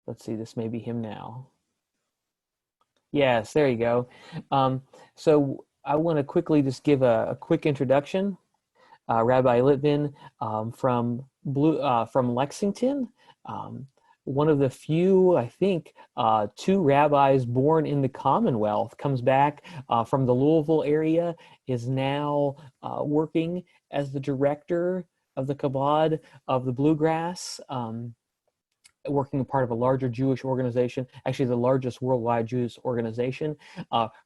Let's see, this may be him now. Yes, there you go. So I want to quickly just give a quick introduction. Rabbi Litvin from Lexington, one of the few, I think, two rabbis born in the Commonwealth, comes back from the Louisville area, is now working as the director of the Chabad of the Bluegrass, working part of a larger Jewish organization, actually the largest worldwide Jewish organization,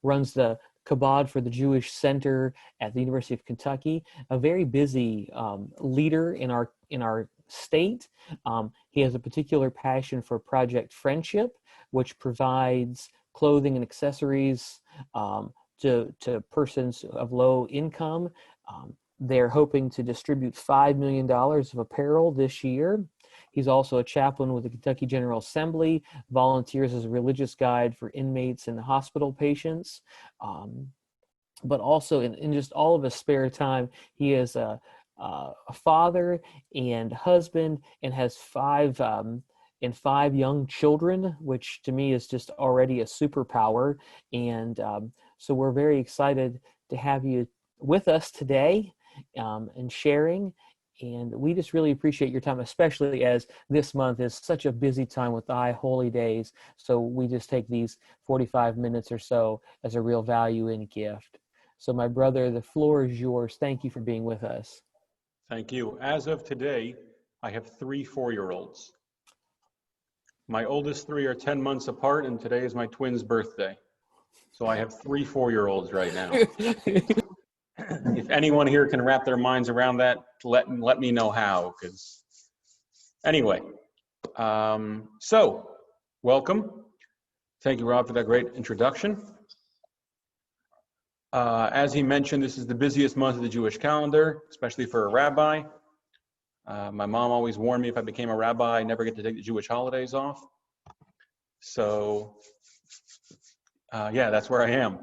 runs the Chabad for the Jewish Center at the University of Kentucky, a very busy leader in our state. He has a particular passion for Project Friendship, which provides clothing and accessories to persons of low income. They're hoping to distribute $5 million of apparel this year. He's also a chaplain with the Kentucky General Assembly, volunteers as a religious guide for inmates and hospital patients. But also in just all of his spare time, he is a father and husband and has five young children, which to me is just already a superpower. And so we're very excited to have you with us today and sharing. And we just really appreciate your time, especially as this month is such a busy time with the high holy days. So we just take these 45 minutes or so as a real value and gift. So my brother, the floor is yours. Thank you for being with us. Thank you. As of today, I have 3 4-year-olds. My oldest 3 are 10 months apart, and today is my twin's birthday. So I have 3 4-year-olds right now. If anyone here can wrap their minds around that, let me know how. Because anyway, so welcome. Thank you, Rob, for that great introduction. As he mentioned, this is the busiest month of the Jewish calendar, especially for a rabbi. My mom always warned me if I became a rabbi, I never get to take the Jewish holidays off. So, yeah, that's where I am.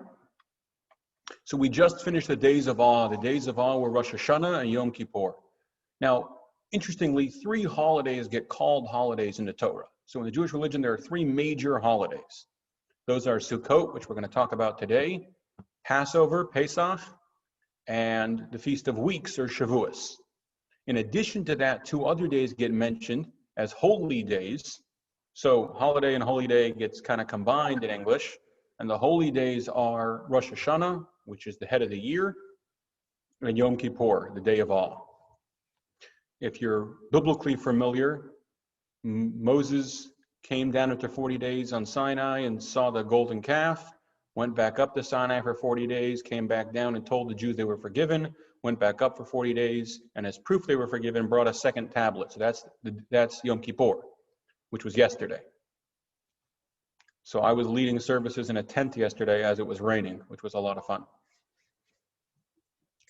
So we just finished the Days of Awe. The Days of Awe were Rosh Hashanah and Yom Kippur. Now, interestingly, 3 holidays get called holidays in the Torah. So in the Jewish religion, there are 3 major holidays. Those are Sukkot, which we're going to talk about today, Passover, Pesach, and the Feast of Weeks, or Shavuos. In addition to that, 2 other days get mentioned as holy days. So holiday and holy day gets kind of combined in English. And the holy days are Rosh Hashanah, which is the head of the year, and Yom Kippur, the Day of Awe. If you're biblically familiar, Moses came down after 40 days on Sinai and saw the golden calf, went back up to Sinai for 40 days, came back down and told the Jews they were forgiven, went back up for 40 days, and as proof they were forgiven, brought a second tablet. So that's Yom Kippur, which was yesterday. So I was leading services in a tent yesterday as it was raining, which was a lot of fun.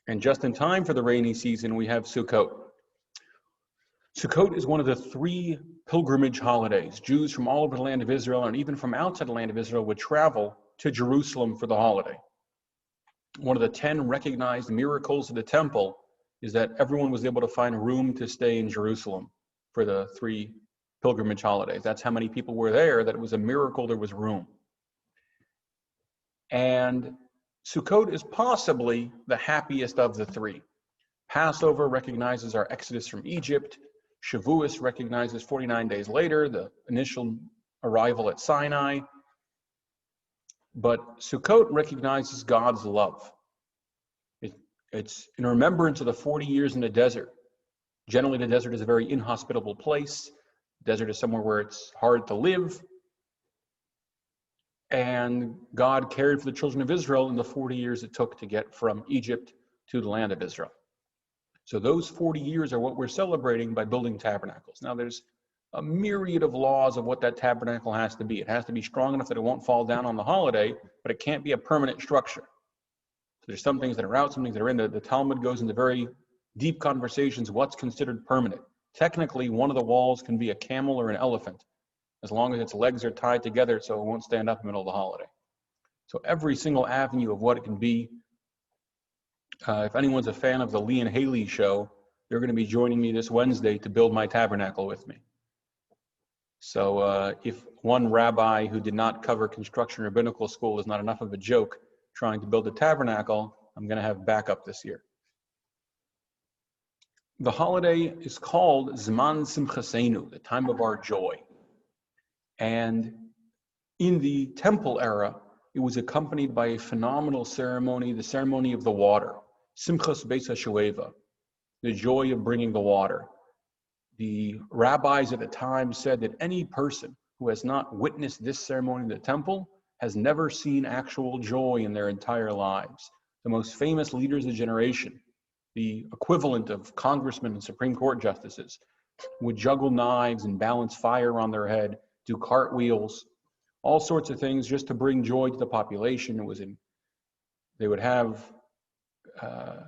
And just in time for the rainy season, we have Sukkot. Sukkot is one of the 3 pilgrimage holidays. Jews from all over the land of Israel and even from outside the land of Israel would travel to Jerusalem for the holiday. One of the 10 recognized miracles of the temple is that everyone was able to find room to stay in Jerusalem for the 3 pilgrimage holidays. That's how many people were there, that it was a miracle there was room. And Sukkot is possibly the happiest of the 3. Passover recognizes our exodus from Egypt. Shavuos recognizes 49 days later, the initial arrival at Sinai. But Sukkot recognizes God's love. It's in remembrance of the 40 years in the desert. Generally, the desert is a very inhospitable place. Desert is somewhere where it's hard to live. And God cared for the children of Israel in the 40 years it took to get from Egypt to the land of Israel. So those 40 years are what we're celebrating by building tabernacles. Now there's a myriad of laws of what that tabernacle has to be. It has to be strong enough that it won't fall down on the holiday, but it can't be a permanent structure. So there's some things that are out, some things that are in. The Talmud goes into very deep conversations, what's considered permanent. Technically, one of the walls can be a camel or an elephant, as long as its legs are tied together so it won't stand up in the middle of the holiday. So every single avenue of what it can be. If anyone's a fan of the Lee and Haley show, they're going to be joining me this Wednesday to build my tabernacle with me. So if one rabbi who did not cover construction rabbinical school is not enough of a joke trying to build a tabernacle, I'm going to have backup this year. The holiday is called Zman Simchasenu, the time of our joy. And in the temple era, it was accompanied by a phenomenal ceremony, the ceremony of the water, Simchas Beis HaShueva, the joy of bringing the water. The rabbis at the time said that any person who has not witnessed this ceremony in the temple has never seen actual joy in their entire lives. The most famous leaders of the generation, the equivalent of congressmen and Supreme Court justices, would juggle knives and balance fire on their head, do cartwheels, all sorts of things just to bring joy to the population. They would have, I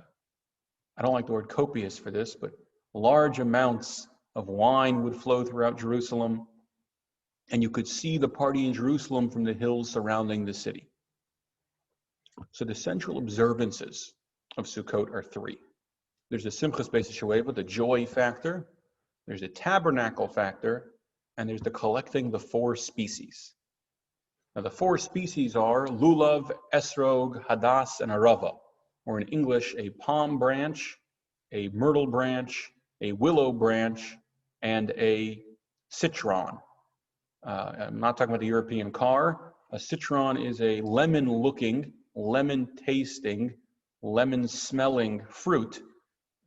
don't like the word copious for this, but large amounts of wine would flow throughout Jerusalem, and you could see the party in Jerusalem from the hills surrounding the city. So the central observances of Sukkot are three. There's the Simchas Beis HaShueva, the joy factor. There's the tabernacle factor, and there's the collecting the four species. Now the four species are lulav, esrog, hadas, and arava, or in English, a palm branch, a myrtle branch, a willow branch, and a citron. I'm not talking about the European car. A citron is a lemon-looking, lemon-tasting, lemon-smelling fruit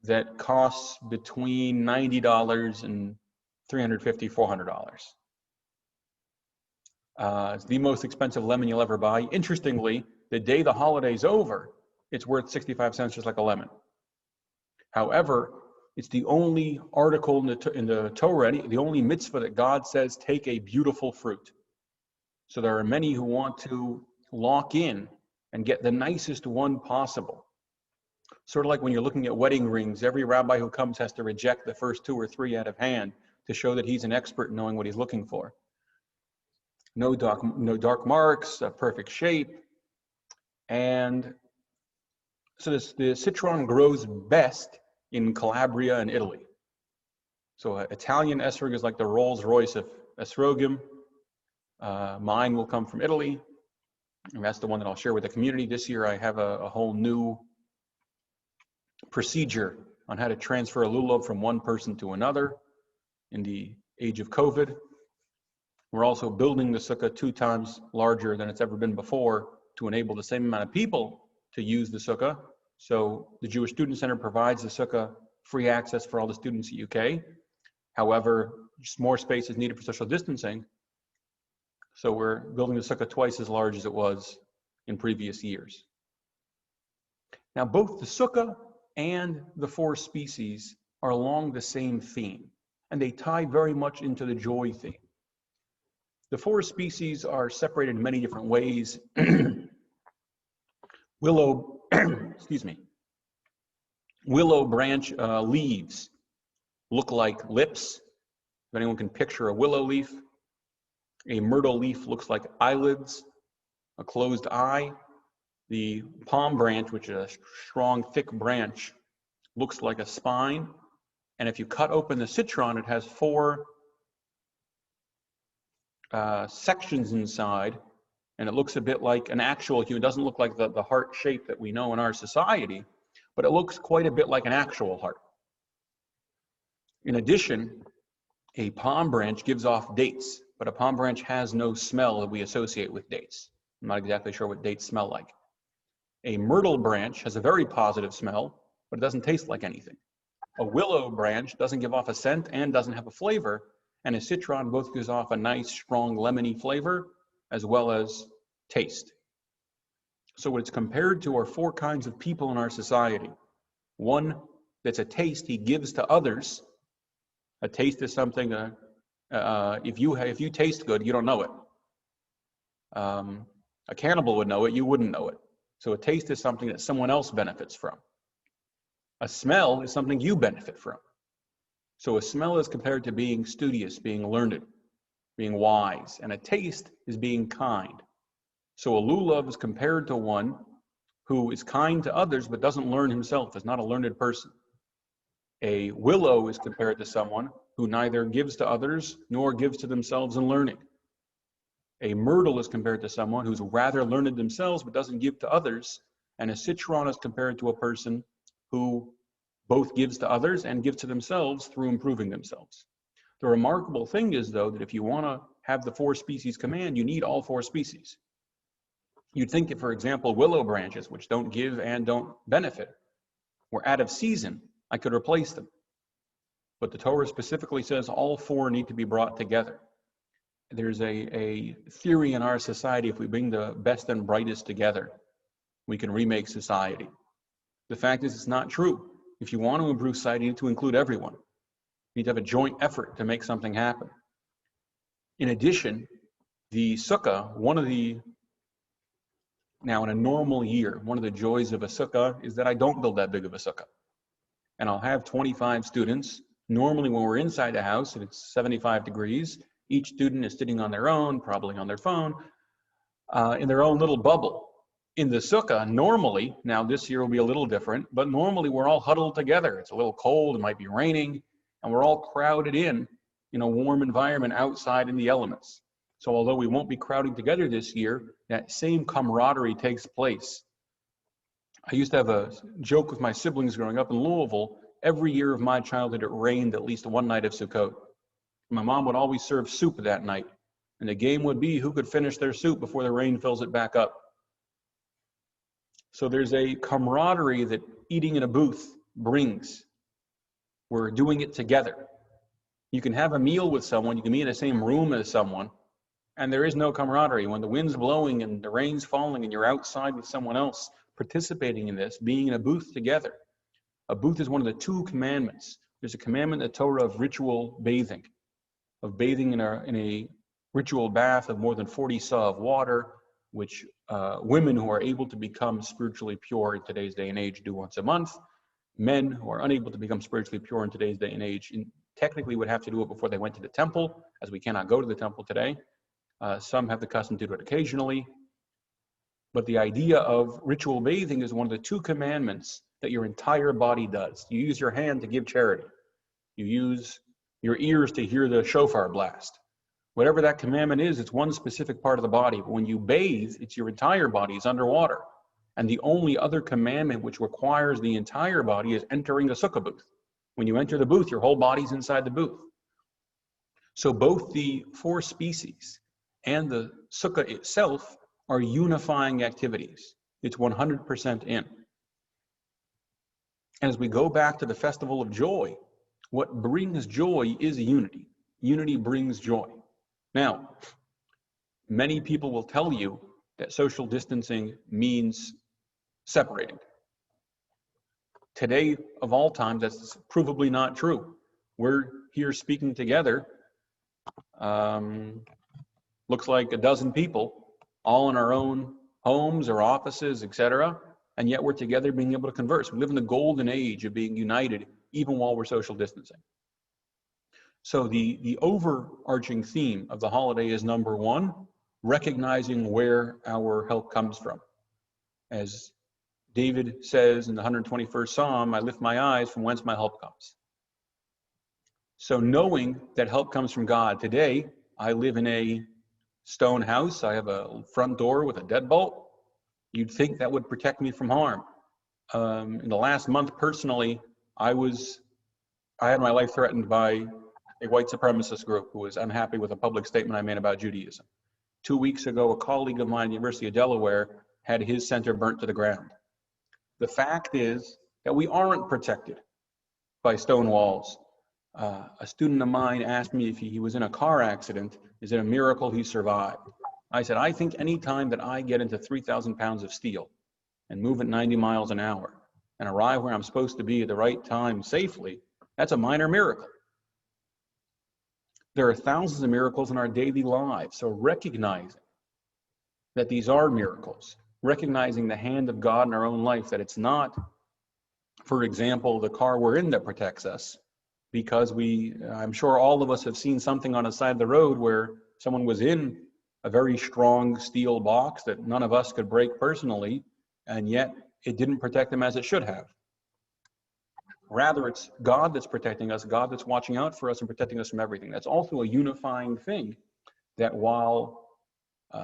that costs between $90 and $350, $400. It's the most expensive lemon you'll ever buy. Interestingly, the day the holiday's over, it's worth 65 cents just like a lemon. However, it's the only article in the Torah, the only mitzvah that God says, take a beautiful fruit. So there are many who want to lock in and get the nicest one possible. Sort of like when you're looking at wedding rings, every rabbi who comes has to reject the first 2 or 3 out of hand to show that he's an expert in knowing what he's looking for. No dark marks, a perfect shape. And so the citron grows best in Calabria and Italy. So Italian esrog is like the Rolls Royce of esrogim. Mine will come from Italy, and that's the one that I'll share with the community. This year I have a whole new procedure on how to transfer a lulav from one person to another in the age of COVID. We're also building the sukkah 2 times larger than it's ever been before to enable the same amount of people to use the sukkah. So the Jewish Student Center provides the sukkah free access for all the students at UK. However, just more space is needed for social distancing. So we're building the sukkah twice as large as it was in previous years. Now, both the sukkah and the 4 species are along the same theme, and they tie very much into the joy theme. The 4 species are separated in many different ways. Willow, willow branch leaves look like lips. If anyone can picture a willow leaf. A myrtle leaf looks like eyelids, a closed eye. The palm branch, which is a strong, thick branch, looks like a spine. And if you cut open the citron, it has 4 sections inside, and it looks a bit like an actual human. It doesn't look like the heart shape that we know in our society, but it looks quite a bit like an actual heart. In addition, a palm branch gives off dates, but a palm branch has no smell that we associate with dates. I'm not exactly sure what dates smell like. A myrtle branch has a very positive smell, but it doesn't taste like anything. A willow branch doesn't give off a scent and doesn't have a flavor, and a citron both gives off a nice, strong, lemony flavor as well as taste. So it's compared to our 4 kinds of people in our society. One that's a taste he gives to others. A taste is something, if you taste good, you don't know it. A cannibal would know it, you wouldn't know it. So a taste is something that someone else benefits from. A smell is something you benefit from. So a smell is compared to being studious, being learned, being wise, and a taste is being kind. So a lulav is compared to one who is kind to others but doesn't learn himself, is not a learned person. A willow is compared to someone who neither gives to others nor gives to themselves in learning. A myrtle is compared to someone who's rather learned themselves but doesn't give to others. And a citron is compared to a person who both gives to others and gives to themselves through improving themselves. The remarkable thing is, though, that if you want to have the 4 species command, you need all 4 species. You'd think that, for example, willow branches, which don't give and don't benefit, were out of season, I could replace them. But the Torah specifically says all 4 need to be brought together. There's a theory in our society, if we bring the best and brightest together, we can remake society. The fact is, it's not true. If you want to improve society, you need to include everyone. You need to have a joint effort to make something happen. In addition, the sukkah, now in a normal year, one of the joys of a sukkah is that I don't build that big of a sukkah. And I'll have 25 students. Normally when we're inside the house and it's 75 degrees, each student is sitting on their own, probably on their phone, in their own little bubble. In the sukkah, normally, now this year will be a little different, but normally we're all huddled together. It's a little cold, it might be raining, and we're all crowded in a warm environment outside in the elements. So although we won't be crowding together this year, that same camaraderie takes place. I used to have a joke with my siblings growing up in Louisville. Every year of my childhood, it rained at least one night of Sukkot. My mom would always serve soup that night, and the game would be who could finish their soup before the rain fills it back up. So there's a camaraderie that eating in a booth brings. We're doing it together. You can have a meal with someone, you can be in the same room as someone, and there is no camaraderie. When the wind's blowing and the rain's falling and you're outside with someone else participating in this, being in a booth together. A booth is one of the 2 commandments. There's a commandment in the Torah of ritual bathing, of bathing in a ritual bath of more than 40 saw of water, which women who are able to become spiritually pure in today's day and age do once a month. Men who are unable to become spiritually pure in today's day and age technically would have to do it before they went to the temple, as we cannot go to the temple today. Some have the custom to do it occasionally. But the idea of ritual bathing is one of the 2 commandments that your entire body does. You use your hand to give charity. You use your ears to hear the shofar blast. Whatever that commandment is, it's one specific part of the body. But when you bathe, it's your entire body is underwater. And the only other commandment which requires the entire body is entering the sukkah booth. When you enter the booth, your whole body's inside the booth. So both the 4 species and the sukkah itself are unifying activities. It's 100% in. And as we go back to the festival of joy, what brings joy is unity. Unity brings joy. Now, many people will tell you that social distancing means separating. Today, of all times, that's provably not true. We're here speaking together. Looks like a dozen people, all in our own homes or offices, etc. And yet we're together being able to converse. We live in the golden age of being united, even while we're social distancing. So the overarching theme of the holiday is, number 1, recognizing where our help comes from. As David says in the 121st Psalm, I lift my eyes from whence my help comes. So knowing that help comes from God. Today, I live in a stone house. I have a front door with a deadbolt. You'd think that would protect me from harm. In the last month, personally, I had my life threatened by a white supremacist group who was unhappy with a public statement I made about Judaism. 2 weeks ago, a colleague of mine at the University of Delaware had his center burnt to the ground. The fact is that we aren't protected by stone walls. A student of mine asked me if he was in a car accident, is it a miracle he survived? I said, I think any time that I get into 3,000 pounds of steel and move at 90 miles an hour and arrive where I'm supposed to be at the right time safely, that's a minor miracle. There are thousands of miracles in our daily lives. So recognizing that these are miracles, recognizing the hand of God in our own life, that it's not, for example, the car we're in that protects us, because I'm sure all of us have seen something on the side of the road where someone was in a very strong steel box that none of us could break personally, and yet it didn't protect them as it should have. Rather, it's God that's protecting us, God that's watching out for us and protecting us from everything. That's also a unifying thing, that while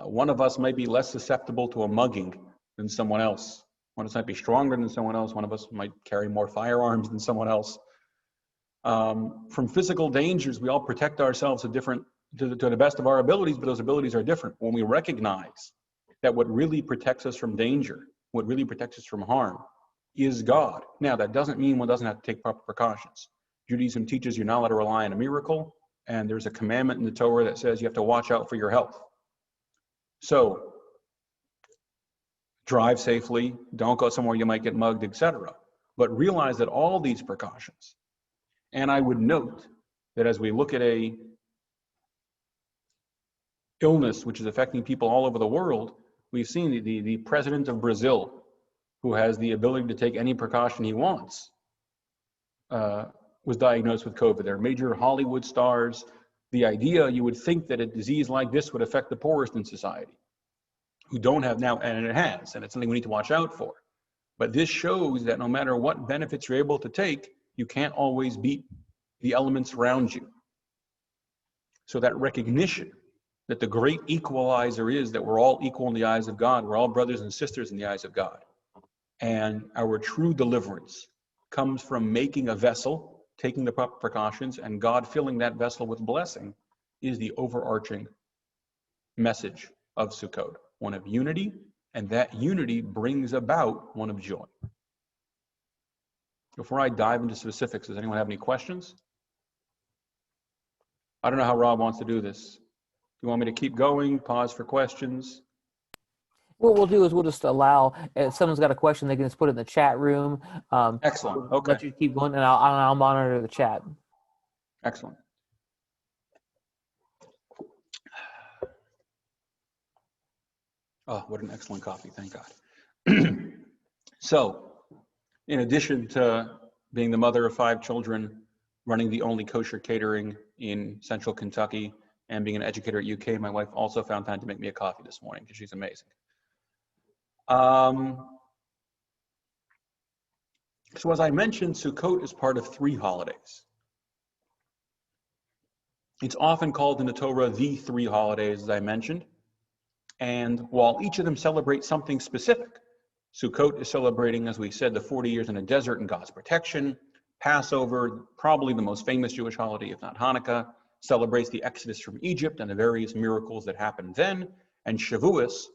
one of us might be less susceptible to a mugging than someone else, one of us might be stronger than someone else, one of us might carry more firearms than someone else. From physical dangers, we all protect ourselves to the best of our abilities, but those abilities are different. When we recognize that what really protects us from danger, what really protects us from harm, is God. Now, that doesn't mean one doesn't have to take proper precautions. Judaism teaches you're not allowed to rely on a miracle, and there's a commandment in the Torah that says you have to watch out for your health. So, drive safely, don't go somewhere you might get mugged, etc. But realize that all these precautions, and I would note that as we look at a illness which is affecting people all over the world, we've seen the president of Brazil, who has the ability to take any precaution he wants, was diagnosed with COVID. There are major Hollywood stars. The idea, you would think that a disease like this would affect the poorest in society, who don't have now, and it has, and it's something we need to watch out for. But this shows that no matter what benefits you're able to take, you can't always beat the elements around you. So that recognition that the great equalizer is that we're all equal in the eyes of God, we're all brothers and sisters in the eyes of God. And our true deliverance comes from making a vessel, taking the proper precautions, and God filling that vessel with blessing, is the overarching message of Sukkot. One of unity, and that unity brings about one of joy. Before I dive into specifics, does anyone have any questions? I don't know how Rob wants to do this. Do you want me to keep going, pause for questions? What we'll do is we'll just allow, if someone's got a question, they can just put it in the chat room. Excellent. We'll Okay. let you keep going, and I'll monitor the chat. Excellent. Oh, what an excellent coffee. Thank God. So, in addition to being the mother of 5 children, running the only kosher catering in central Kentucky, and being an educator at UK, my wife also found time to make me a coffee this morning because she's amazing. So as I mentioned, Sukkot is part of 3 holidays. It's often called in the Torah the 3 holidays, as I mentioned. And while each of them celebrates something specific, Sukkot is celebrating, as we said, the 40 years in the desert and God's protection. Passover, probably the most famous Jewish holiday, if not Hanukkah, celebrates the exodus from Egypt and the various miracles that happened then. And Shavuos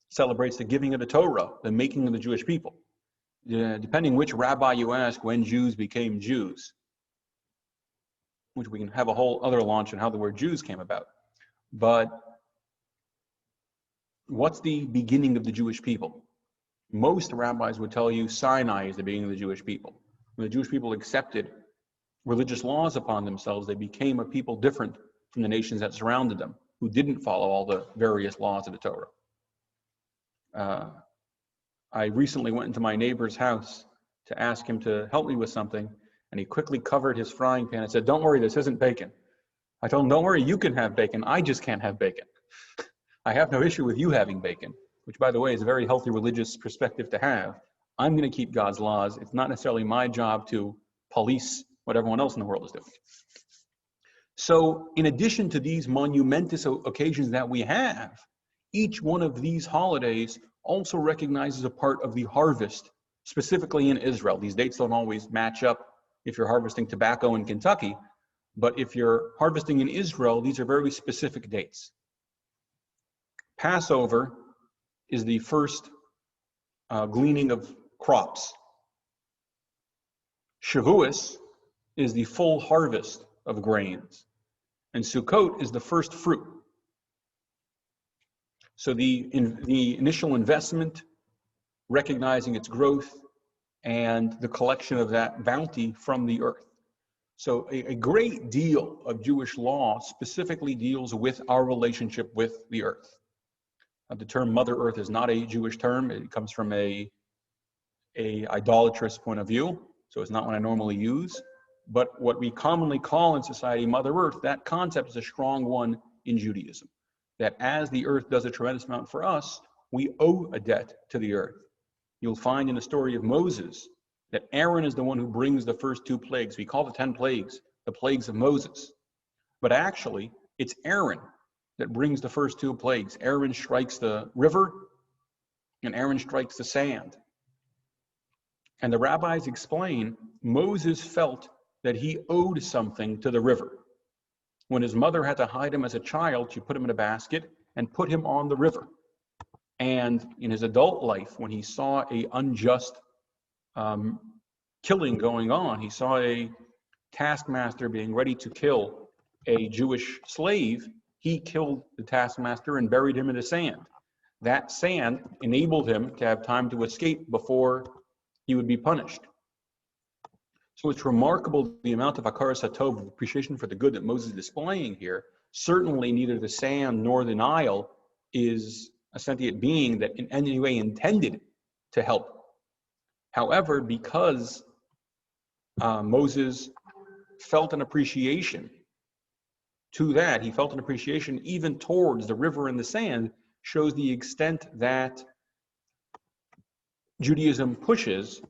celebrates the giving of the Torah, the making of the Jewish people. Depending which rabbi you ask, when Jews became Jews, which we can have a whole other launch on how the word Jews came about. But what's the beginning of the Jewish people? Most rabbis would tell you Sinai is the beginning of the Jewish people. When the Jewish people accepted religious laws upon themselves, they became a people different from the nations that surrounded them, who didn't follow all the various laws of the Torah. I recently went into my neighbor's house to ask him to help me with something, and he quickly covered his frying pan and said, "Don't worry, this isn't bacon." I told him, "Don't worry, you can have bacon. I just can't have bacon." I have no issue with you having bacon, which, by the way, is a very healthy religious perspective to have. I'm going to keep God's laws. It's not necessarily my job to police what everyone else in the world is doing. So in addition to these monumentous occasions that we have, each one of these holidays also recognizes a part of the harvest, specifically in Israel. These dates don't always match up if you're harvesting tobacco in Kentucky, but if you're harvesting in Israel, these are very specific dates. Passover is the first gleaning of crops. Shavuos is the full harvest of grains. And Sukkot is the first fruit. So the initial investment, recognizing its growth, and the collection of that bounty from the earth. So a great deal of Jewish law specifically deals with our relationship with the earth. The term Mother Earth is not a Jewish term. It comes from a idolatrous point of view, so it's not one I normally use. But what we commonly call in society Mother Earth, that concept is a strong one in Judaism. That as the earth does a tremendous amount for us, we owe a debt to the earth. You'll find in the story of Moses that Aaron is the one who brings the first 2 plagues. We call the 10 plagues the plagues of Moses. But actually, it's Aaron that brings the first 2 plagues. Aaron strikes the river, and Aaron strikes the sand. And the rabbis explain Moses felt that he owed something to the river. When his mother had to hide him as a child, she put him in a basket and put him on the river. And in his adult life, when he saw an unjust killing going on, he saw a taskmaster being ready to kill a Jewish slave, he killed the taskmaster and buried him in the sand. That sand enabled him to have time to escape before he would be punished. So it's remarkable the amount of hakaras hatov, appreciation for the good that Moses is displaying here. Certainly neither the sand nor the Nile is a sentient being that in any way intended to help. However, because Moses felt an appreciation to that, he felt an appreciation even towards the river and the sand, shows the extent that Judaism pushes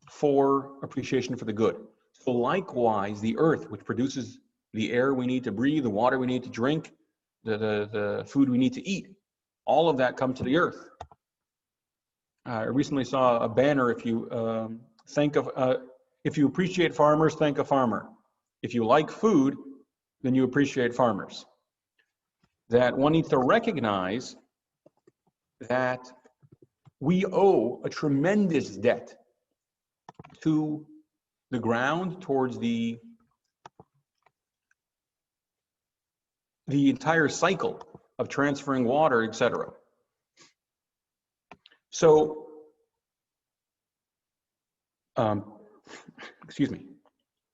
for appreciation for the good. So likewise, the earth, which produces the air we need to breathe, the water we need to drink, the food we need to eat, all of that comes to the earth. I recently saw a banner, if you appreciate farmers, thank a farmer. If you like food, then you appreciate farmers. That one needs to recognize that we owe a tremendous debt to the ground, towards the entire cycle of transferring water, etc. So,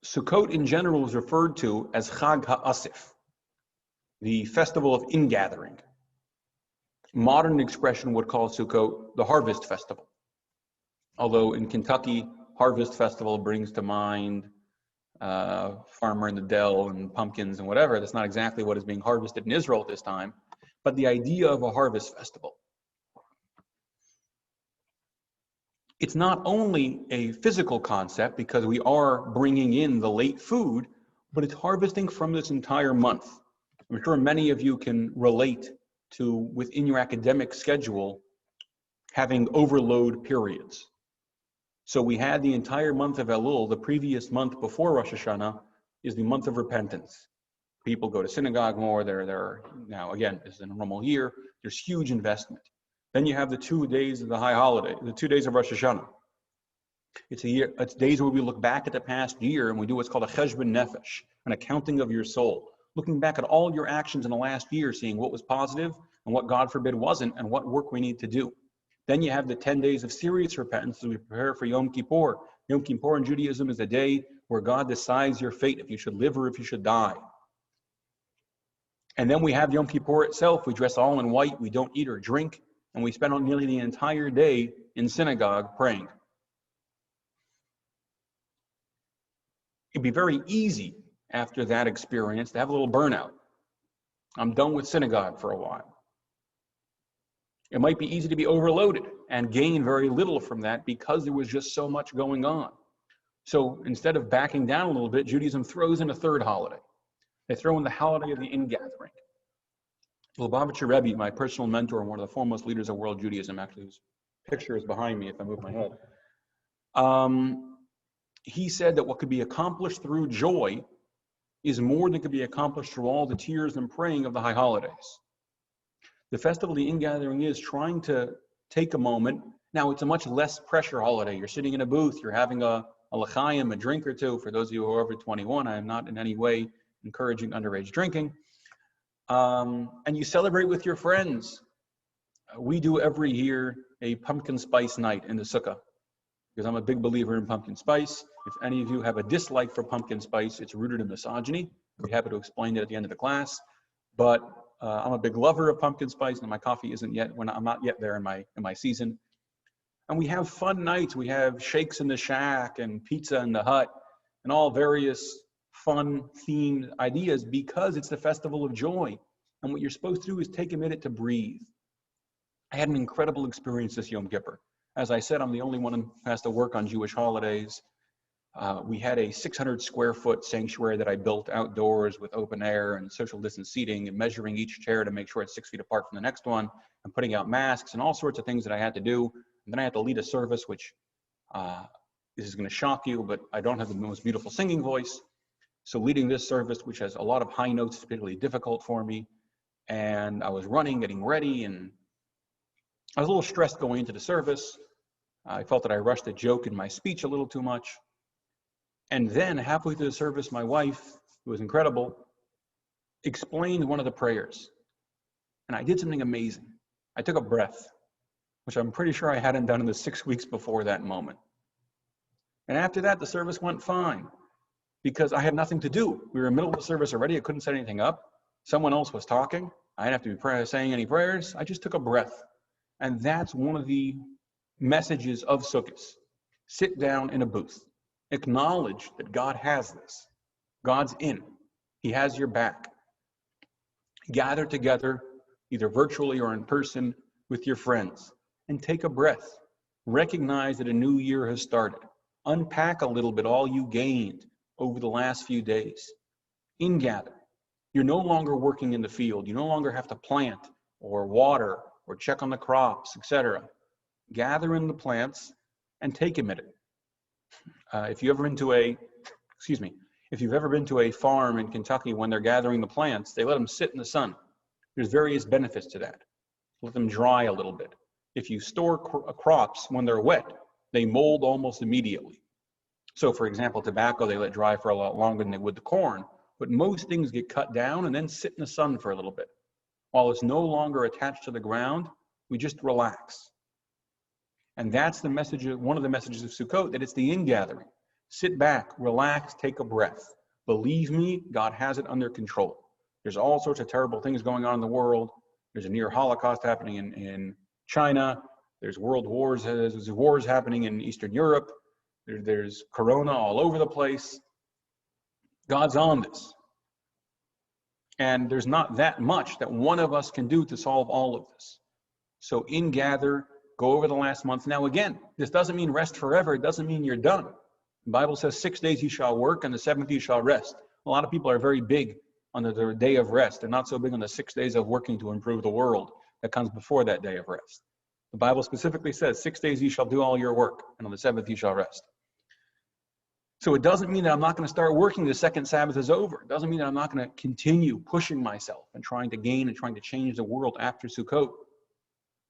Sukkot in general is referred to as Chag HaAsif, the festival of ingathering. Modern expression would call Sukkot the harvest festival. Although in Kentucky, harvest festival brings to mind farmer in the dell and pumpkins and whatever. That's not exactly what is being harvested in Israel at this time, but the idea of a harvest festival. It's not only a physical concept because we are bringing in the late food, but it's harvesting from this entire month. I'm sure many of you can relate to, within your academic schedule, having overload periods. So we had the entire month of Elul, the previous month before Rosh Hashanah, is the month of repentance. People go to synagogue more. They're now, again, this is a normal year. There's huge investment. Then you have the 2 days of the high holiday, the 2 days of Rosh Hashanah. It's days where we look back at the past year and we do what's called a cheshbon nefesh, an accounting of your soul. Looking back at all your actions in the last year, seeing what was positive and what, God forbid, wasn't, and what work we need to do. Then you have the 10 days of serious repentance as we prepare for Yom Kippur. Yom Kippur in Judaism is a day where God decides your fate, if you should live or if you should die. And then we have Yom Kippur itself. We dress all in white, we don't eat or drink, and we spend nearly the entire day in synagogue praying. It'd be very easy after that experience to have a little burnout. I'm done with synagogue for a while. It might be easy to be overloaded and gain very little from that because there was just so much going on. So instead of backing down a little bit, Judaism throws in a third holiday. They throw in the holiday of the ingathering. Lubavitcher Rebbe, my personal mentor and one of the foremost leaders of world Judaism, actually, whose picture is behind me if I move my head, he said that what could be accomplished through joy is more than could be accomplished through all the tears and praying of the high holidays. The festival of the ingathering is trying to take a moment. Now, it's a much less pressure holiday. You're sitting in a booth, you're having a l'chaim, a drink or two. For those of you who are over 21, I am not in any way encouraging underage drinking. And you celebrate with your friends. We do every year a pumpkin spice night in the sukkah, because I'm a big believer in pumpkin spice. If any of you have a dislike for pumpkin spice, it's rooted in misogyny. I'll be happy to explain it at the end of the class. But I'm a big lover of pumpkin spice, and my coffee isn't yet, I'm not yet there in my season. And we have fun nights. We have shakes in the shack and pizza in the hut and all various fun themed ideas because it's the festival of joy. And what you're supposed to do is take a minute to breathe. I had an incredible experience this Yom Kippur. As I said, I'm the only one who has to work on Jewish holidays. We had a 600 square foot sanctuary that I built outdoors with open air and social distance seating and measuring each chair to make sure it's 6 feet apart from the next one and putting out masks and all sorts of things that I had to do. And then I had to lead a service, which this is going to shock you, but I don't have the most beautiful singing voice. So leading this service, which has a lot of high notes, is particularly difficult for me. And I was running, getting ready, and I was a little stressed going into the service. I felt that I rushed a joke in my speech a little too much. And then halfway through the service, my wife, who was incredible, explained one of the prayers. And I did something amazing. I took a breath, which I'm pretty sure I hadn't done in the 6 weeks before that moment. And after that, the service went fine because I had nothing to do. We were in the middle of the service already. I couldn't set anything up. Someone else was talking. I didn't have to be saying any prayers. I just took a breath. And that's one of the messages of Sukkot. Sit down in a booth. Acknowledge that God has this. God's in. He has your back. Gather together, either virtually or in person, with your friends, and take a breath. Recognize that a new year has started. Unpack a little bit all you gained over the last few days. Ingather. You're no longer working in the field. You no longer have to plant or water or check on the crops, etc. Gather in the plants and take a minute. If you've ever been to a farm in Kentucky, when they're gathering the plants, they let them sit in the sun. There's various benefits to that. Let them dry a little bit. If you store crops when they're wet, they mold almost immediately. So for example, tobacco, they let dry for a lot longer than they would the corn, but most things get cut down and then sit in the sun for a little bit. While it's no longer attached to the ground, we just relax. And that's the message, one of the messages of Sukkot, that it's the ingathering. Sit back, relax, take a breath. Believe me, God has it under control. There's all sorts of terrible things going on in the world. There's a near Holocaust happening in China. There's world wars. There's wars happening in Eastern Europe. There's corona all over the place. God's on this. And there's not that much that one of us can do to solve all of this. So ingather, go over the last month. Now again, this doesn't mean rest forever. It doesn't mean you're done. The Bible says 6 days you shall work and the 7th you shall rest. A lot of people are very big on the day of rest. They're not so big on the 6 days of working to improve the world that comes before that day of rest. The Bible specifically says 6 days you shall do all your work and on the 7th you shall rest. So it doesn't mean that I'm not going to start working the second Sabbath is over. It doesn't mean that I'm not going to continue pushing myself and trying to gain and trying to change the world after Sukkot.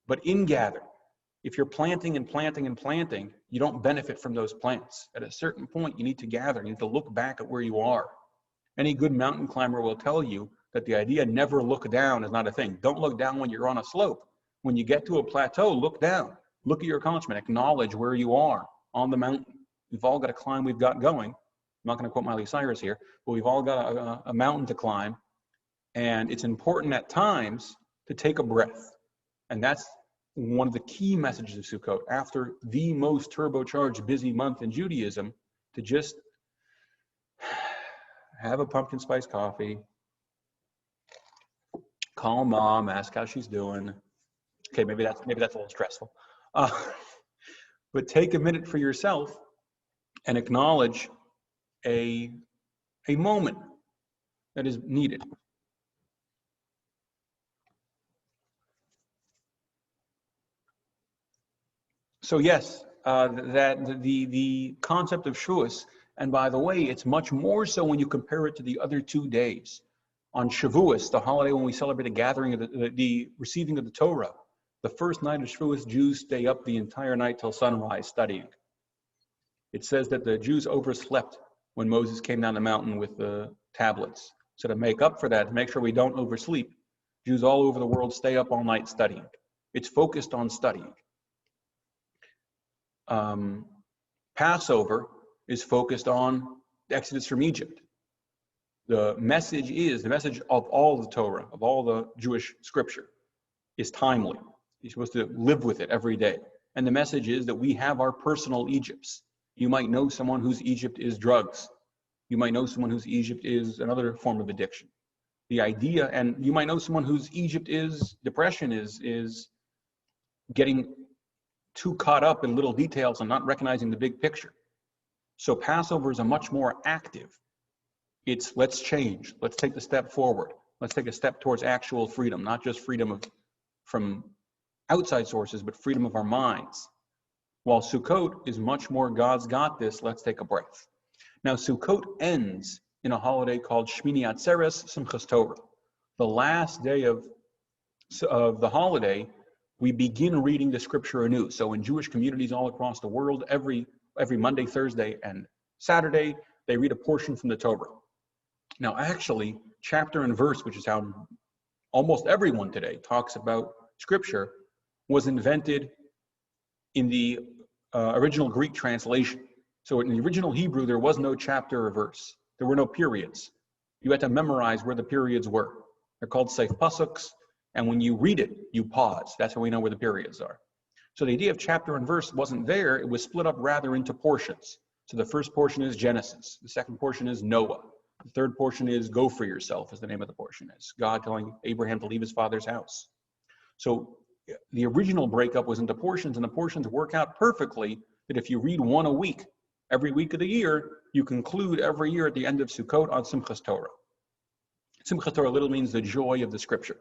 But ingather. If you're planting and planting and planting, you don't benefit from those plants. At a certain point, you need to gather. You need to look back at where you are. Any good mountain climber will tell you that the idea never look down is not a thing. Don't look down when you're on a slope. When you get to a plateau, look down. Look at your accomplishment. Acknowledge where you are on the mountain. We've all got a climb we've got going. I'm not going to quote Miley Cyrus here, but we've all got a mountain to climb. And it's important at times to take a breath. And that's one of the key messages of Sukkot, after the most turbocharged busy month in Judaism, to just have a pumpkin spice coffee, call mom, ask how she's doing. Okay, maybe that's a little stressful. But take a minute for yourself and acknowledge a moment that is needed. So yes, that the concept of Shavuos, and by the way, it's much more so when you compare it to the other 2 days. On Shavuos, the holiday when we celebrate the gathering of the receiving of the Torah, the first night of Shavuos, Jews stay up the entire night till sunrise studying. It says that the Jews overslept when Moses came down the mountain with the tablets. So to make up for that, to make sure we don't oversleep, Jews all over the world stay up all night studying. It's focused on studying. Passover is focused on the Exodus from Egypt. The message of all the Torah, of all the Jewish scripture, is timely. You're supposed to live with it every day. And the message is that we have our personal Egypts. You might know someone whose Egypt is drugs. You might know someone whose Egypt is another form of addiction. The idea, and you might know someone whose Egypt is depression, is getting too caught up in little details and not recognizing the big picture. So Passover is a much more active. It's let's change. Let's take the step forward. Let's take a step towards actual freedom, not just freedom from outside sources, but freedom of our minds. While Sukkot is much more God's got this, let's take a breath. Now Sukkot ends in a holiday called Shmini Atzeres Simchas Torah. The last day of the holiday, we begin reading the scripture anew. So in Jewish communities all across the world, every Monday, Thursday, and Saturday, they read a portion from the Torah. Now actually, chapter and verse, which is how almost everyone today talks about scripture, was invented in the original Greek translation. So in the original Hebrew, there was no chapter or verse. There were no periods. You had to memorize where the periods were. They're called seif pasuks, and when you read it, you pause. That's how we know where the periods are. So the idea of chapter and verse wasn't there. It was split up rather into portions. So the first portion is Genesis. The second portion is Noah. The third portion is Go For Yourself, as the name of the portion is. God telling Abraham to leave his father's house. So the original breakup was into portions, and the portions work out perfectly that if you read one a week, every week of the year, you conclude every year at the end of Sukkot on Simchas Torah. Simchas Torah literally means the joy of the scripture.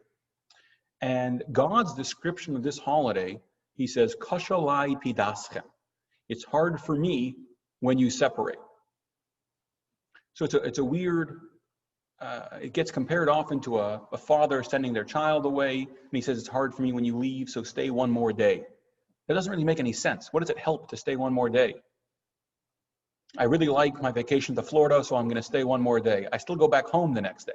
And God's description of this holiday, he says, Kashalai pidaschem. It's hard for me when you separate. So it's a weird, it gets compared often to a father sending their child away, and he says, it's hard for me when you leave, so stay one more day. That doesn't really make any sense. What does it help to stay one more day? I really like my vacation to Florida, so I'm going to stay one more day. I still go back home the next day.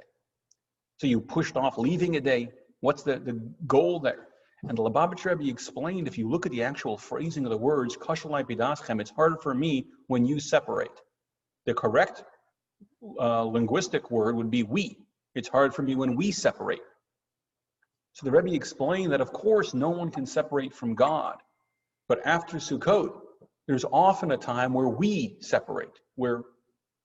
So you pushed off leaving a day. What's the goal there? And the Lubavitcher Rebbe explained, if you look at the actual phrasing of the words, Kashalai pidaschem, it's harder for me when you separate. The correct linguistic word would be we. It's hard for me when we separate. So the Rebbe explained that, of course, no one can separate from God. But after Sukkot, there's often a time where we separate, where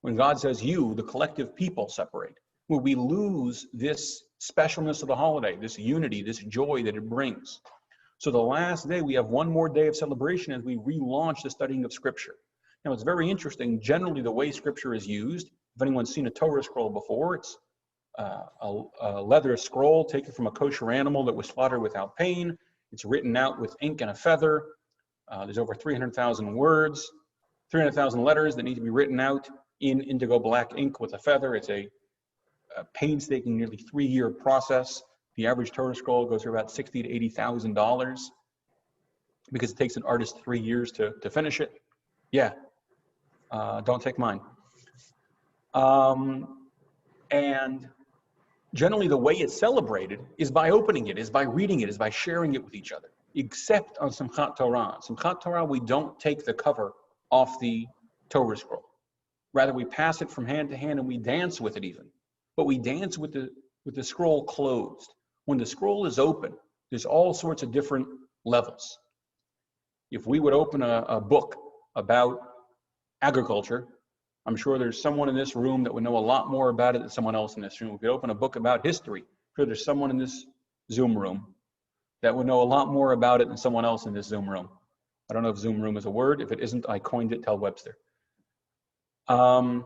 when God says you, the collective people separate, where we lose this specialness of the holiday, this unity, this joy that it brings. So the last day, we have one more day of celebration as we relaunch the studying of Scripture. Now, it's very interesting. Generally, the way Scripture is used, if anyone's seen a Torah scroll before, it's a leather scroll taken from a kosher animal that was slaughtered without pain. It's written out with ink and a feather. There's over 300,000 words, 300,000 letters that need to be written out in indigo black ink with a feather. It's a painstaking, nearly 3-year process. The average Torah scroll goes for about $60,000 to $80,000 because it takes an artist 3 years to finish it. Yeah, don't take mine. And generally the way it's celebrated is by opening it, is by reading it, is by sharing it with each other. Except on Simchat Torah. Simchat Torah, we don't take the cover off the Torah scroll. Rather, we pass it from hand to hand and we dance with it even. But we dance with the scroll closed. When the scroll is open, there's all sorts of different levels. If we would open a book about agriculture, I'm sure there's someone in this room that would know a lot more about it than someone else in this room. If we open a book about history, I'm sure there's someone in this Zoom room that would know a lot more about it than someone else in this Zoom room. I don't know if Zoom room is a word. If it isn't, I coined it, tell Webster. However,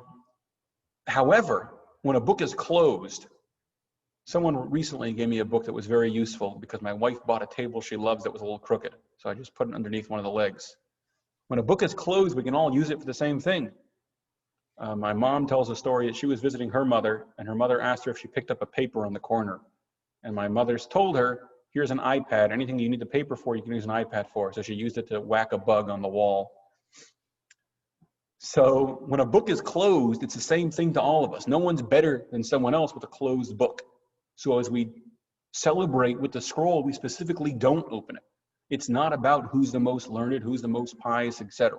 when a book is closed, someone recently gave me a book that was very useful because my wife bought a table she loves that was a little crooked. So I just put it underneath one of the legs. When a book is closed, we can all use it for the same thing. My mom tells a story that she was visiting her mother, and her mother asked her if she picked up a paper on the corner. And my mother's told her, here's an iPad. Anything you need the paper for, you can use an iPad for. So she used it to whack a bug on the wall. So when a book is closed, it's the same thing to all of us. No one's better than someone else with a closed book. So as we celebrate with the scroll, we specifically don't open it. It's not about who's the most learned, who's the most pious, etc.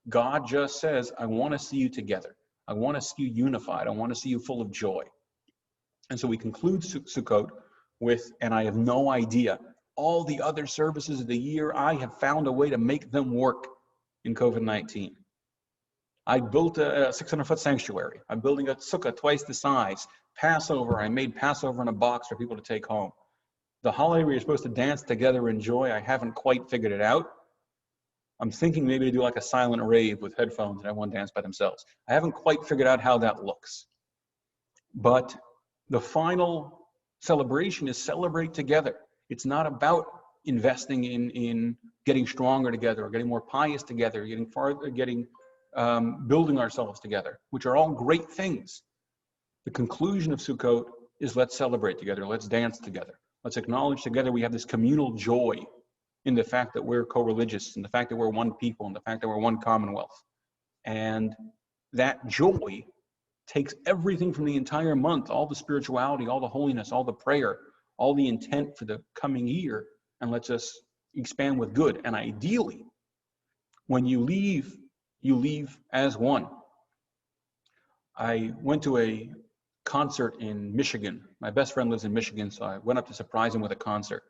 God just says, I want to see you together. I want to see you unified. I want to see you full of joy. And so we conclude Sukkot with, and I have no idea, all the other services of the year, I have found a way to make them work in COVID-19. I built a 600-foot sanctuary. I'm building a sukkah twice the size. Passover, I made Passover in a box for people to take home. The holiday where you're supposed to dance together in joy, I haven't quite figured it out. I'm thinking maybe to do like a silent rave with headphones and everyone dance by themselves. I haven't quite figured out how that looks. But the final celebration is celebrate together. It's not about investing in getting stronger together or getting more pious together, getting farther, building ourselves together, which are all great things. The conclusion of Sukkot is let's celebrate together, let's dance together, let's acknowledge together we have this communal joy in the fact that we're co-religious, and the fact that we're one people, and the fact that we're one commonwealth. And that joy takes everything from the entire month, all the spirituality, all the holiness, all the prayer, all the intent for the coming year, and lets us expand with good. And ideally, when you leave as one. I went to a concert in Michigan. My best friend lives in Michigan, so I went up to surprise him with a concert.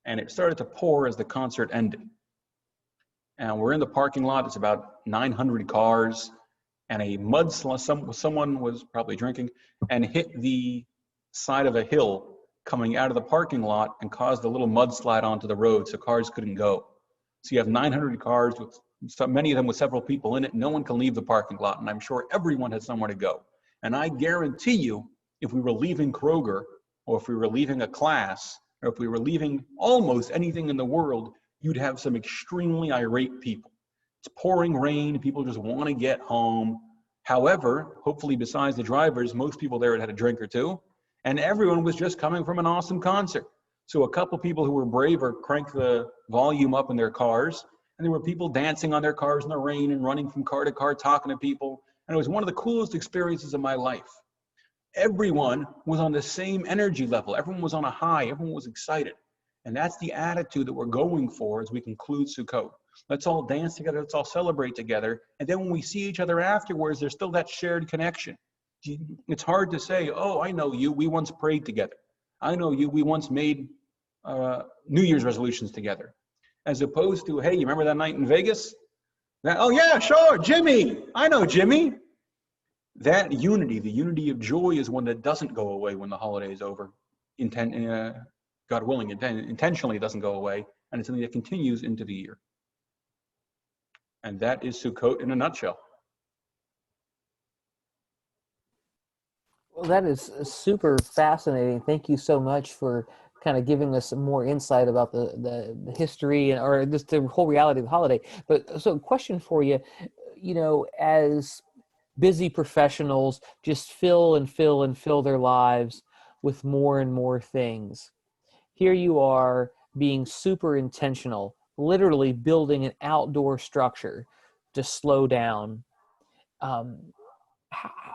And it started to pour as the concert ended. And we're in the parking lot. It's about 900 cars. And a mudslide, someone was probably drinking, and hit the side of a hill coming out of the parking lot and caused a little mudslide onto the road so cars couldn't go. So you have 900 cars, with many of them with several people in it. No one can leave the parking lot, and I'm sure everyone has somewhere to go. And I guarantee you, if we were leaving Kroger, or if we were leaving a class, or if we were leaving almost anything in the world, you'd have some extremely irate people. It's pouring rain, people just want to get home. However, hopefully besides the drivers, most people there had a drink or two, and everyone was just coming from an awesome concert. So a couple people who were braver cranked the volume up in their cars, and there were people dancing on their cars in the rain and running from car to car, talking to people. And it was one of the coolest experiences of my life. Everyone was on the same energy level. Everyone was on a high. Everyone was excited. And that's the attitude that we're going for as we conclude Sukkot. Let's all dance together. Let's all celebrate together. And then when we see each other afterwards, there's still that shared connection. It's hard to say, oh, I know you. We once prayed together. I know you. We once made New Year's resolutions together. As opposed to, hey, you remember that night in Vegas? Oh, yeah, sure, Jimmy. I know Jimmy. That unity, the unity of joy, is one that doesn't go away when the holiday is over. God willing, intentionally doesn't go away, and it's something that continues into the year. And that is Sukkot in a nutshell. Well, that is super fascinating. Thank you so much for kind of giving us some more insight about the history or just the whole reality of the holiday. But so, question for you, as busy professionals just fill their lives with more and more things. Here you are being super intentional, literally building an outdoor structure to slow down.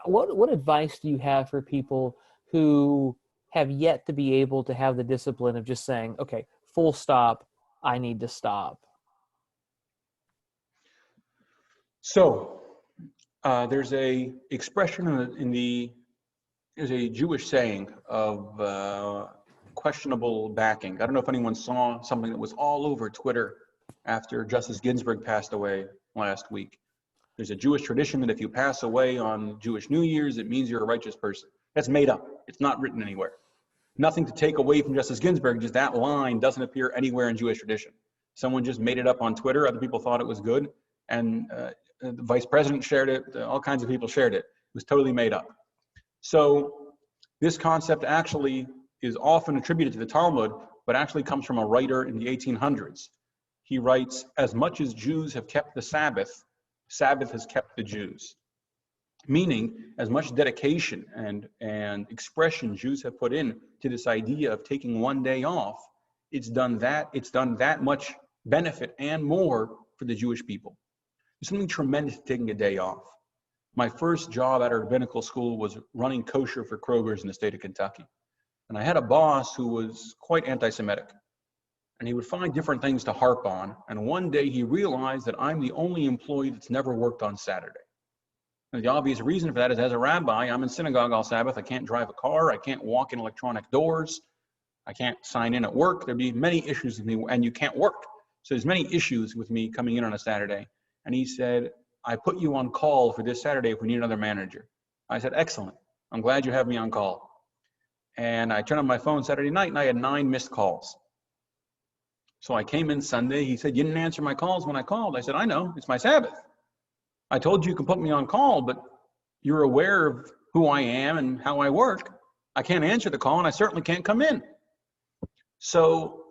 What advice do you have for people who have yet to be able to have the discipline of just saying, okay, full stop, I need to stop? So there's a expression there's a Jewish saying of questionable backing. I don't know if anyone saw something that was all over Twitter after Justice Ginsburg passed away last week. There's a Jewish tradition that if you pass away on Jewish New Year's, it means you're a righteous person. That's made up. It's not written anywhere. Nothing to take away from Justice Ginsburg, just that line doesn't appear anywhere in Jewish tradition. Someone just made it up on Twitter. Other people thought it was good. And the vice president shared it. All kinds of people shared it. It was totally made up. So this concept actually is often attributed to the Talmud, but actually comes from a writer in the 1800s. He writes, as much as Jews have kept the Sabbath, Sabbath has kept the Jews. Meaning, as much dedication and expression Jews have put in to this idea of taking one day off, it's done that much benefit and more for the Jewish people. There's something tremendous to taking a day off. My first job at a rabbinical school was running kosher for Kroger's in the state of Kentucky. And I had a boss who was quite anti-Semitic. And he would find different things to harp on. And one day he realized that I'm the only employee that's never worked on Saturday. And the obvious reason for that is, as a rabbi, I'm in synagogue all Sabbath. I can't drive a car. I can't walk in electronic doors. I can't sign in at work. There'd be many issues with me, and you can't work. So there's many issues with me coming in on a Saturday. And he said, I put you on call for this Saturday if we need another manager. I said, excellent. I'm glad you have me on call. And I turned on my phone Saturday night, and I had 9 missed calls. So I came in Sunday. He said, you didn't answer my calls when I called. I said, I know, it's my Sabbath. I told you can put me on call, but you're aware of who I am and how I work. I can't answer the call, and I certainly can't come in. So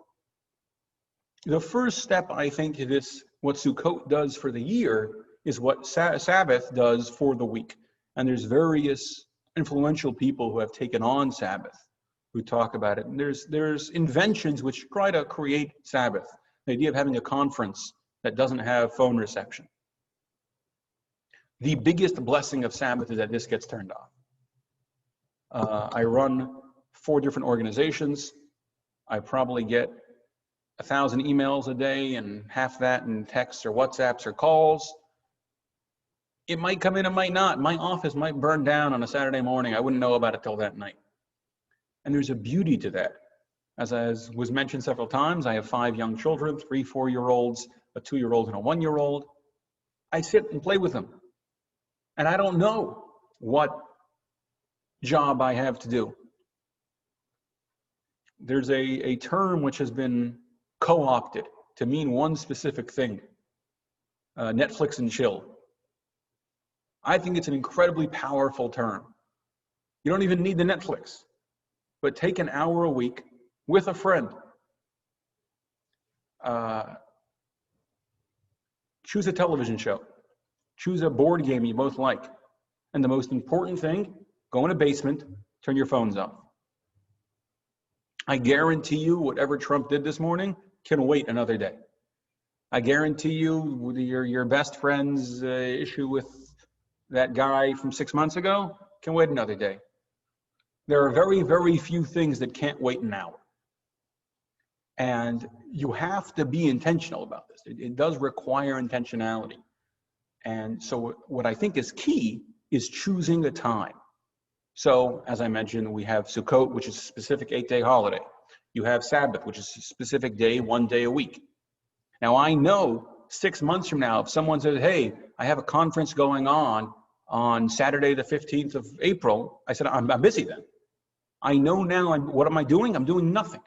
the first step, I think, to this, what Sukkot does for the year, is what Sabbath does for the week. And there's various influential people who have taken on Sabbath, who talk about it. And there's inventions which try to create Sabbath. The idea of having a conference that doesn't have phone reception. The biggest blessing of Sabbath is that this gets turned off. I run 4 different organizations. I probably get 1,000 emails a day, and half that in texts or WhatsApps or calls. It might come in, it might not. My office might burn down on a Saturday morning. I wouldn't know about it till that night. And there's a beauty to that. As was mentioned several times, I have 5 young children, 3 4-year-olds, a 2-year-old and a 1-year-old. I sit and play with them. And I don't know what job I have to do. There's a term which has been co-opted to mean one specific thing, Netflix and chill. I think it's an incredibly powerful term. You don't even need the Netflix, but take an hour a week with a friend. Choose a television show. Choose a board game you both like. And the most important thing, go in a basement, turn your phones off. I guarantee you whatever Trump did this morning can wait another day. I guarantee you your best friend's issue with that guy from 6 months ago can wait another day. There are very, very few things that can't wait an hour. And you have to be intentional about this. It does require intentionality. And so what I think is key is choosing a time. So as I mentioned, we have Sukkot, which is a specific 8-day holiday. You have Sabbath, which is a specific day, 1 day a week. Now I know 6 months from now, if someone says, hey, I have a conference going on Saturday, the 15th of April, I said, I'm busy then. I know now, what am I doing? I'm doing nothing.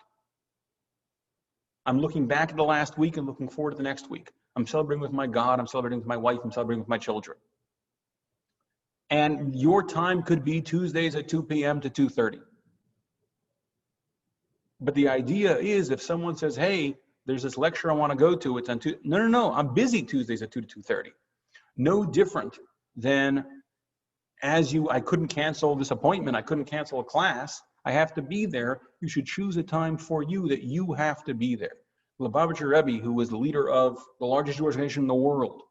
I'm looking back at the last week and looking forward to the next week. I'm celebrating with my God, I'm celebrating with my wife, I'm celebrating with my children. And your time could be Tuesdays at 2 p.m. to 2:30. But the idea is, if someone says, hey, there's this lecture I want to go to, it's on Tuesday. No, I'm busy Tuesdays at 2 to 2:30. No different than I couldn't cancel this appointment, I couldn't cancel a class, I have to be there. You should choose a time for you that you have to be there. Lubavitcher Rebbe, who was the leader of the largest Jewish nation in the world,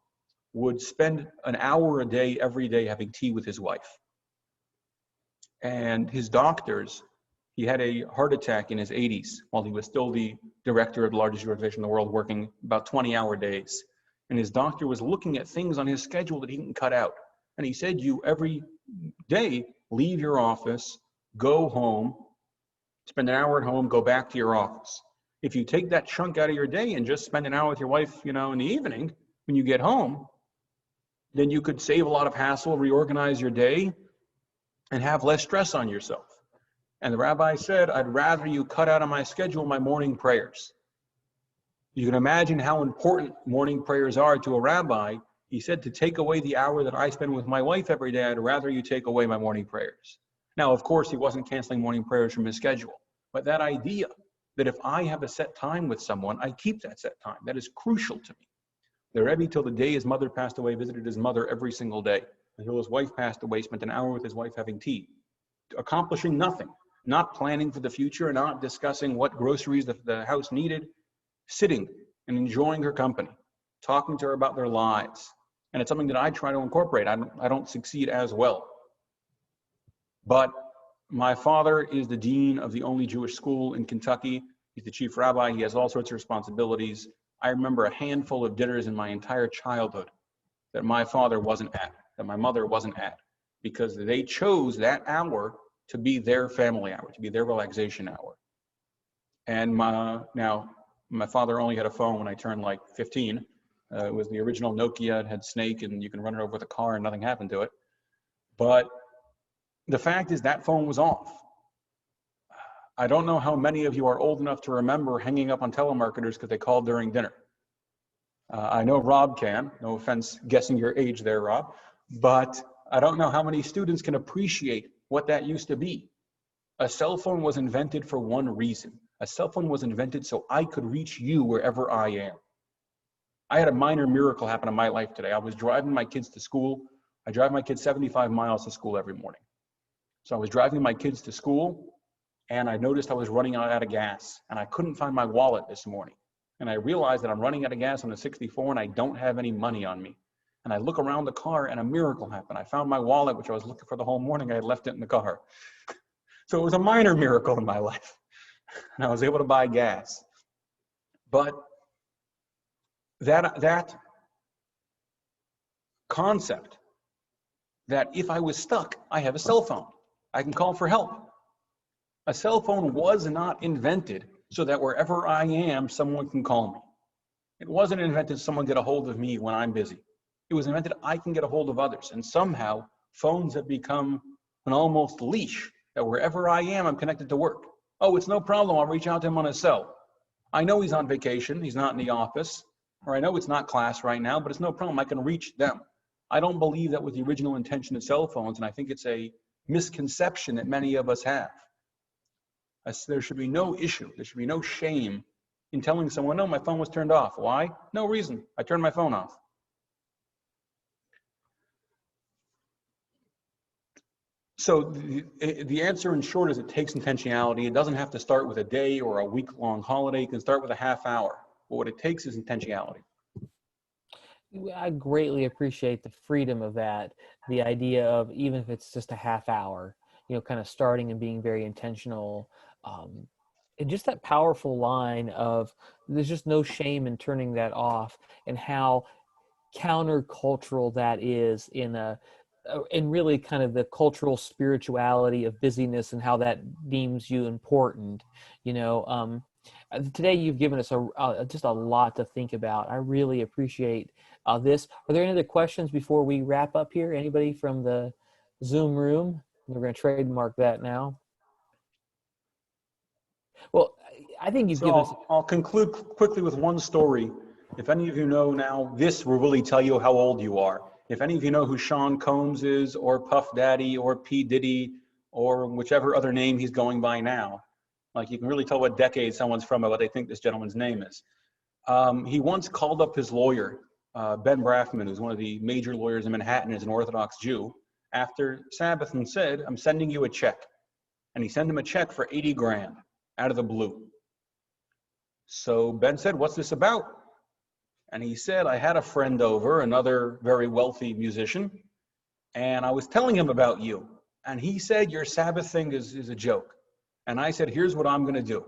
would spend an hour a day, every day, having tea with his wife. And his doctors, he had a heart attack in his 80s while he was still the director of the largest Jewish nation in the world, working about 20-hour days. And his doctor was looking at things on his schedule that he didn't cut out. And he said, you every day, leave your office, go home, spend an hour at home, go back to your office. If you take that chunk out of your day and just spend an hour with your wife, in the evening, when you get home, then you could save a lot of hassle, reorganize your day, and have less stress on yourself. And the rabbi said, I'd rather you cut out of my schedule my morning prayers. You can imagine how important morning prayers are to a rabbi. He said, to take away the hour that I spend with my wife every day, I'd rather you take away my morning prayers. Now, of course, he wasn't canceling morning prayers from his schedule. But that idea that if I have a set time with someone, I keep that set time, that is crucial to me. The Rebbe, till the day his mother passed away, visited his mother every single day. Until his wife passed away, spent an hour with his wife having tea, accomplishing nothing, not planning for the future, not discussing what groceries the house needed, sitting and enjoying her company, talking to her about their lives. And it's something that I try to incorporate. I don't succeed as well. But my father is the dean of the only Jewish school in Kentucky. He's the chief rabbi. He has all sorts of responsibilities. I remember a handful of dinners in my entire childhood that my father wasn't at, that my mother wasn't at, because they chose that hour to be their family hour, to be their relaxation hour. And my father only had a phone when I turned like 15. It was the original Nokia. It had Snake, and you can run it over with a car and nothing happened to it. But the fact is that phone was off. I don't know how many of you are old enough to remember hanging up on telemarketers because they called during dinner. I know Rob can, no offense guessing your age there, Rob, but I don't know how many students can appreciate what that used to be. A cell phone was invented for one reason. A cell phone was invented so I could reach you wherever I am. I had a minor miracle happen in my life today. I was driving my kids to school. I drive my kids 75 miles to school every morning. So I was driving my kids to school, and I noticed I was running out of gas, and I couldn't find my wallet this morning. And I realized that I'm running out of gas on a 64 and I don't have any money on me. And I look around the car and a miracle happened. I found my wallet, which I was looking for the whole morning. I had left it in the car. So it was a minor miracle in my life. And I was able to buy gas. But that concept that if I was stuck, I have a cell phone. I can call for help. A cell phone was not invented so that wherever I am, someone can call me. It wasn't invented so someone get a hold of me when I'm busy. It was invented I can get a hold of others. And somehow phones have become an almost leash that wherever I am, I'm connected to work. Oh, it's no problem. I'll reach out to him on his cell. I know he's on vacation. He's not in the office. Or I know it's not class right now, but it's no problem. I can reach them. I don't believe that was the original intention of cell phones. And I think it's a misconception that many of us have. There should be no issue. There should be no shame in telling someone, no, my phone was turned off. Why? No reason. I turned my phone off. So the answer in short is it takes intentionality. It doesn't have to start with a day or a week-long holiday. It can start with a half hour. But what it takes is intentionality. I greatly appreciate the freedom of that, the idea of even if it's just a half hour, kind of starting and being very intentional. And just that powerful line of there's just no shame in turning that off, and how countercultural that is in really kind of the cultural spirituality of busyness and how that deems you important. Today you've given us just a lot to think about. I really appreciate this. Are there any other questions before we wrap up here? Anybody from the Zoom room? We're going to trademark that now. Well, I think you've given us... I'll conclude quickly with one story. If any of you know now, this will really tell you how old you are. If any of you know who Sean Combs is, or Puff Daddy, or P. Diddy, or whichever other name he's going by now, like you can really tell what decade someone's from by what they think this gentleman's name is. He once called up his lawyer, Ben Brafman, who's one of the major lawyers in Manhattan, is an Orthodox Jew, after Sabbath, and said, I'm sending you a check. And he sent him a check for 80 grand out of the blue. So Ben said, what's this about? And he said, I had a friend over, another very wealthy musician, and I was telling him about you. And he said, your Sabbath thing is a joke. And I said, here's what I'm going to do.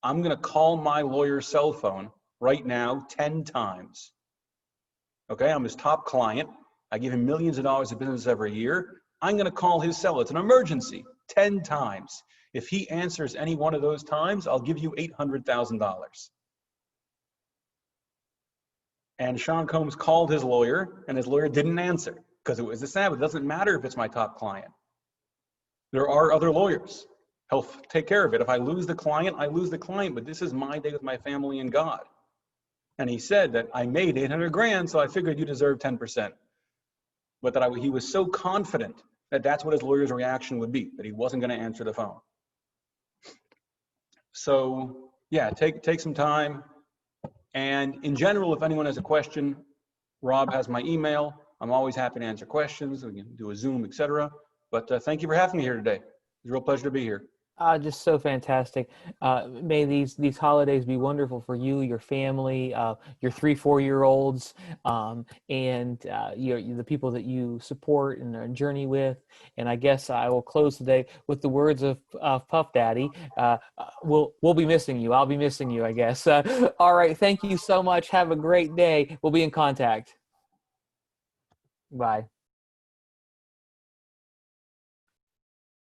I'm going to call my lawyer's cell phone right now 10 times. Okay, I'm his top client. I give him millions of dollars of business every year. I'm going to call his cell. It's an emergency 10 times. If he answers any one of those times, I'll give you $800,000. And Sean Combs called his lawyer, and his lawyer didn't answer because it was the Sabbath. It doesn't matter if it's my top client. There are other lawyers. He'll take care of it. If I lose the client, I lose the client, but this is my day with my family and God. And he said that I made 800 grand, so I figured you deserve 10%. But that he was so confident that that's what his lawyer's reaction would be, that he wasn't going to answer the phone. So yeah, take some time. And in general, if anyone has a question, Rob has my email. I'm always happy to answer questions. We can do a Zoom, etc. But thank you for having me here today. It's a real pleasure to be here. Just so fantastic. May these holidays be wonderful for you, your family, your 3-4-year-olds, and the people that you support and journey with. And I guess I will close today with the words of Puff Daddy. We'll be missing you. I'll be missing you, I guess. All right. Thank you so much. Have a great day. We'll be in contact. Bye.